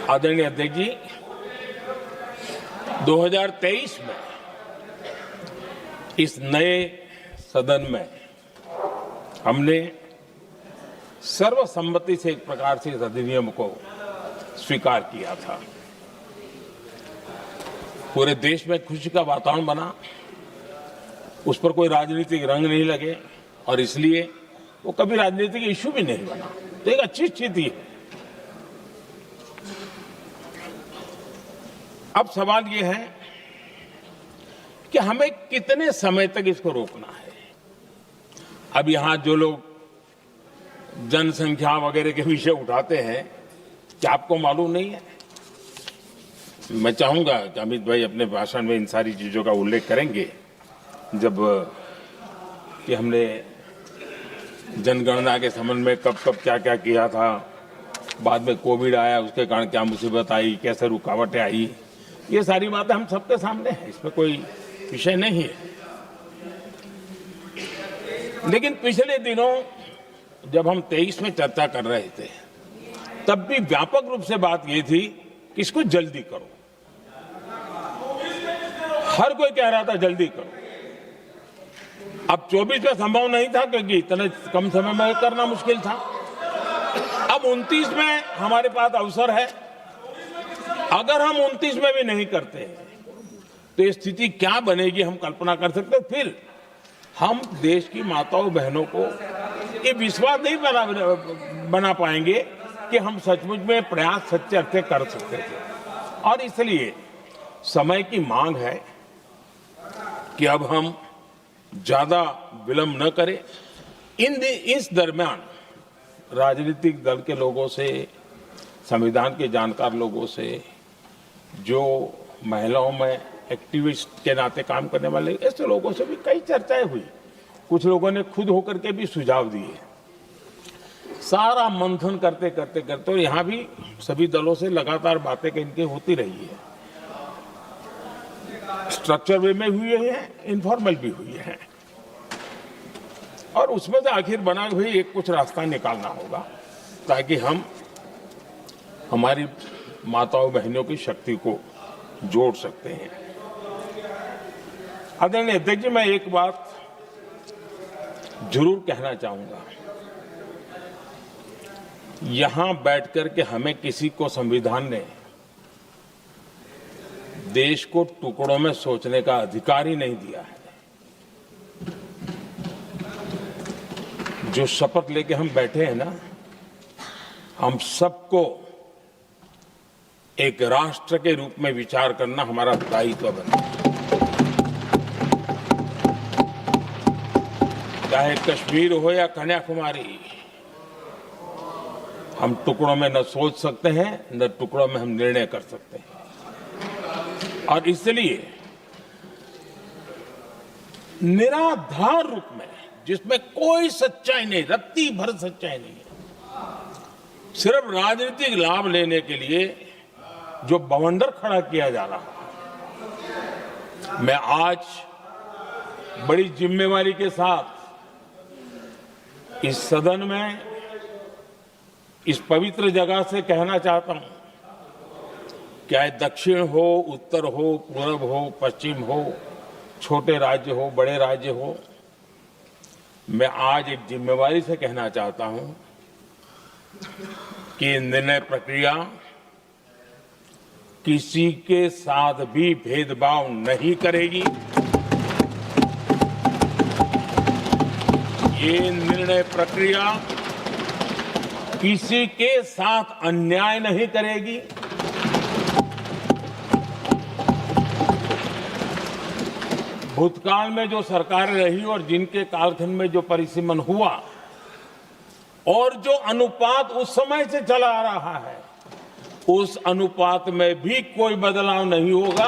आदरणीय अध्यक्ष जी, 2023 में इस नए सदन में हमने सर्वसम्मति से एक प्रकार से इस अधिनियम को स्वीकार किया था। पूरे देश में खुशी का वातावरण बना, उस पर कोई राजनीतिक रंग नहीं लगे और इसलिए वो कभी राजनीतिक इश्यू भी नहीं बना। तो एक अच्छी स्थिति है। अब सवाल ये है कि हमें कितने समय तक इसको रोकना है। अब यहां जो लोग जनसंख्या वगैरह के विषय उठाते हैं, क्या आपको मालूम नहीं है? मैं चाहूंगा कि अमित भाई अपने भाषण में इन सारी चीजों का उल्लेख करेंगे, जब कि हमने जनगणना के संबंध में कब कब क्या क्या किया था, बाद में कोविड आया, उसके कारण क्या मुसीबत आई, कैसे रुकावटें आई, ये सारी बातें हम सबके सामने हैं, इसमें कोई विषय नहीं है। लेकिन पिछले दिनों जब हम 23 में चर्चा कर रहे थे, तब भी व्यापक रूप से बात ये थी कि इसको जल्दी करो। हर कोई कह रहा था जल्दी करो। अब 24 में संभव नहीं था क्योंकि इतने कम समय में करना मुश्किल था। अब 29 में हमारे पास अवसर है। अगर हम 29 में भी नहीं करते तो ये स्थिति क्या बनेगी हम कल्पना कर सकते। फिर हम देश की माताओं बहनों को ये विश्वास नहीं बना पाएंगे कि हम सचमुच में प्रयास सच्चे अर्थ कर सकते थे। और इसलिए समय की मांग है कि अब हम ज्यादा विलंब न करें। इस दरमियान राजनीतिक दल के लोगों से, संविधान के जानकार लोगों से, जो महिलाओं में एक्टिविस्ट के नाते काम करने वाले ऐसे लोगों से भी कई चर्चाएं हुई। कुछ लोगों ने खुद होकर के भी सुझाव दिए। सारा मंथन करते करते करते और यहाँ भी सभी दलों से लगातार बातें इनकी होती रही है। स्ट्रक्चर वे में हुई है, इनफॉर्मल भी हुई है, और उसमें से आखिर बना हुई एक कुछ रास्ता निकालना होगा ताकि हम हमारी माताओं बहनों की शक्ति को जोड़ सकते हैं। आदरणीय अध्यक्ष जी, मैं एक बात जरूर कहना चाहूंगा। यहां बैठकर के हमें किसी को संविधान ने देश को टुकड़ों में सोचने का अधिकार ही नहीं दिया है। जो शपथ लेके हम बैठे हैं ना, हम सबको एक राष्ट्र के रूप में विचार करना हमारा दायित्व बना। चाहे कश्मीर हो या कन्याकुमारी, हम टुकड़ों में न सोच सकते हैं, न टुकड़ों में हम निर्णय कर सकते हैं। और इसलिए निराधार रूप में, जिसमें कोई सच्चाई नहीं, रत्ती भर सच्चाई नहीं है, सिर्फ राजनीतिक लाभ लेने के लिए जो बवंडर खड़ा किया जा रहा है, मैं आज बड़ी जिम्मेवारी के साथ इस सदन में, इस पवित्र जगह से कहना चाहता हूं, चाहे दक्षिण हो, उत्तर हो, पूर्व हो, पश्चिम हो, छोटे राज्य हो, बड़े राज्य हो, मैं आज एक जिम्मेवारी से कहना चाहता हूं कि निर्णय प्रक्रिया किसी के साथ भी भेदभाव नहीं करेगी। ये निर्णय प्रक्रिया किसी के साथ अन्याय नहीं करेगी। भूतकाल में जो सरकारें रही और जिनके कालखंड में जो परिसीमन हुआ और जो अनुपात उस समय से चला आ रहा है, उस अनुपात में भी कोई बदलाव नहीं होगा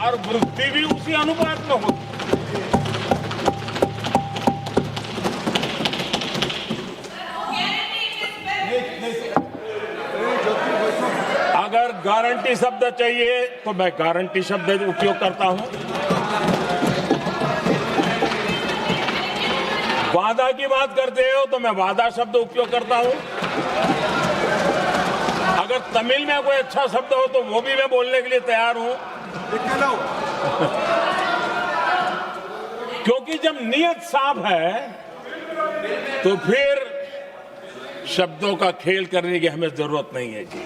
और वृद्धि भी उसी अनुपात में होगी। अगर गारंटी शब्द चाहिए तो मैं गारंटी शब्द उपयोग करता हूं। वादा की बात करते हो तो मैं वादा शब्द उपयोग करता हूं। अगर तमिल में कोई अच्छा शब्द हो तो वो भी मैं बोलने के लिए तैयार हूं, क्योंकि जब नीयत साफ है तो फिर शब्दों का खेल करने की हमें जरूरत नहीं है जी।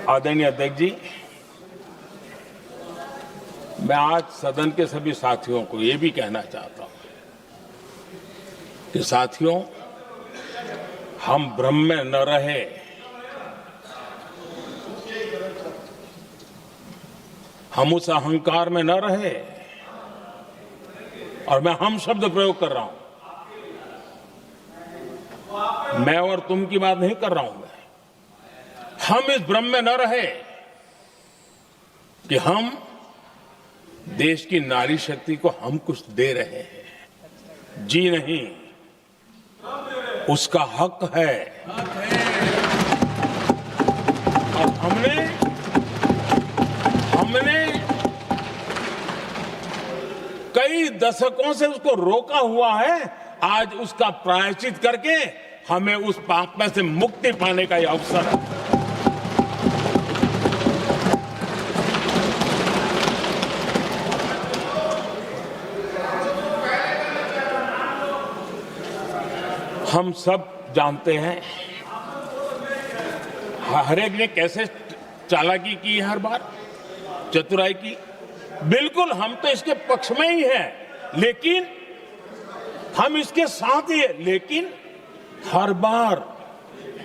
आदरणीय अध्यक्ष जी, मैं आज सदन के सभी साथियों को ये भी कहना चाहता हूं कि साथियों, हम भ्रम में न रहे, हम उस अहंकार में न रहे, और मैं हम शब्द प्रयोग कर रहा हूं, मैं और तुम की बात नहीं कर रहा हूं। हम इस भ्रम में न रहे कि हम देश की नारी शक्ति को हम कुछ दे रहे हैं। जी नहीं, उसका हक है। और हमने कई दशकों से उसको रोका हुआ है। आज उसका प्रायश्चित करके हमें उस पाप में से मुक्ति पाने का यह अवसर है। हम सब जानते हैं हर एक ने कैसे चालाकी की, हर बार चतुराई की। बिल्कुल हम तो इसके पक्ष में ही हैं, लेकिन हम इसके साथ ही हैं, लेकिन हर बार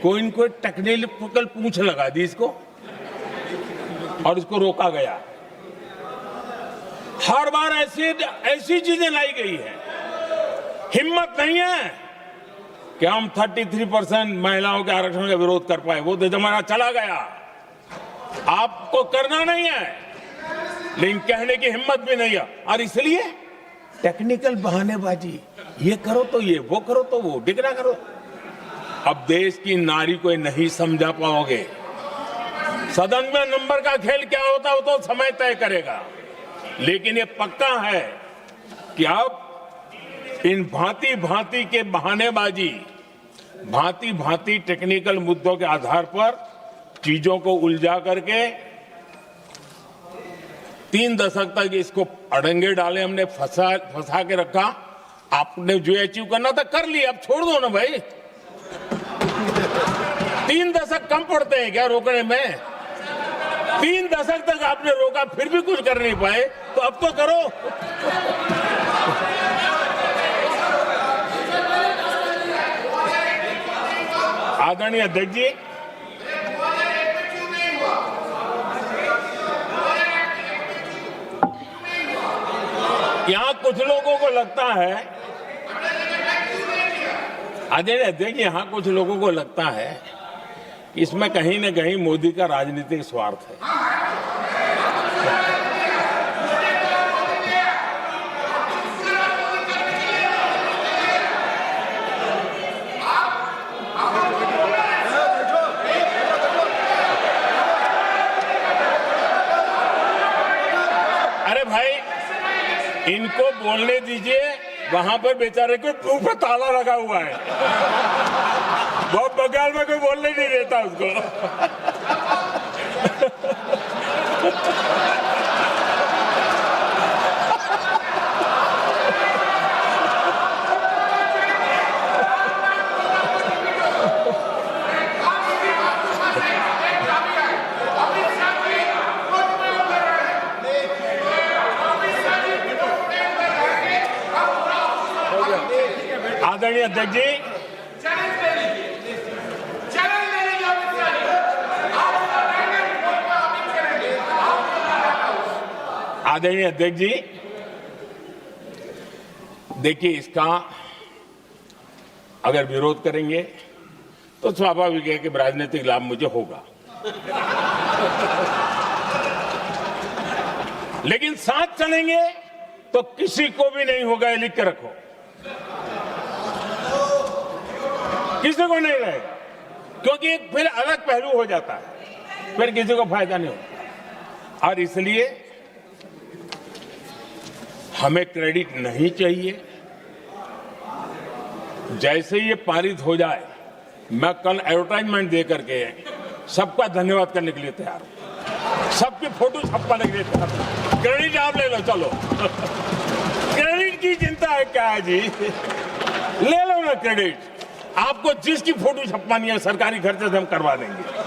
कोई न कोई टेक्निकल पूंछ लगा दी इसको और इसको रोका गया। हर बार ऐसी चीजें लाई गई है। हिम्मत नहीं है कि हम 33% महिलाओं के आरक्षण का विरोध कर पाए। वो तो जमाना चला गया, आपको करना नहीं है, लेकिन कहने की हिम्मत भी नहीं है। और इसलिए टेक्निकल बहानेबाजी, ये करो तो ये, वो करो तो वो, डिगरा करो। अब देश की नारी को नहीं समझा पाओगे। सदन में नंबर का खेल क्या होता है वो तो समय तय करेगा, लेकिन ये पक्का है कि अब इन भांति भांति के बहानेबाजी, भांति भांति टेक्निकल मुद्दों के आधार पर चीजों को उलझा करके 3 दशक तक इसको अड़ंगे डाले, हमने फंसा के रखा। आपने जो अचीव करना था कर लिया, अब छोड़ दो ना भाई। 3 दशक कम पड़ते हैं क्या रोकने में? 3 दशक तक आपने रोका, फिर भी कुछ कर नहीं पाए, तो अब तो करो। आदरणीय अध्यक्ष जी, यहां कुछ लोगों को लगता है, आदरणीय अध्यक्ष, यहां कुछ लोगों को लगता है कि इसमें कहीं न कहीं मोदी का राजनीतिक स्वार्थ है। अरे भाई, इनको बोलने दीजिए, वहां पर बेचारे को मुंह पे ताला लगा हुआ है, बहुत बगल में कोई बोलने नहीं देता उसको। आदरणीय अध्यक्ष जी, आदरणीय अध्यक्ष जी, देखिए, इसका अगर विरोध करेंगे तो स्वाभाविक है कि राजनीतिक लाभ मुझे होगा, लेकिन साथ चलेंगे तो किसी को भी नहीं होगा, ये लिख के रखो। किसी को नहीं रहेगा, क्योंकि एक फिर अलग पहलू हो जाता है, फिर किसी को फायदा नहीं होता। और इसलिए हमें क्रेडिट नहीं चाहिए। जैसे ये पारित हो जाए, मैं कल एडवर्टाइजमेंट दे करके सबका धन्यवाद करने के लिए तैयार हूं, सबकी फोटो छपवाने के लिए तैयार हूं। क्रेडिट आप ले लो, चलो। क्रेडिट की चिंता है क्या है जी, ले लो ना क्रेडिट। आपको जिसकी फोटो छपवानी है सरकारी खर्चे से हम करवा देंगे।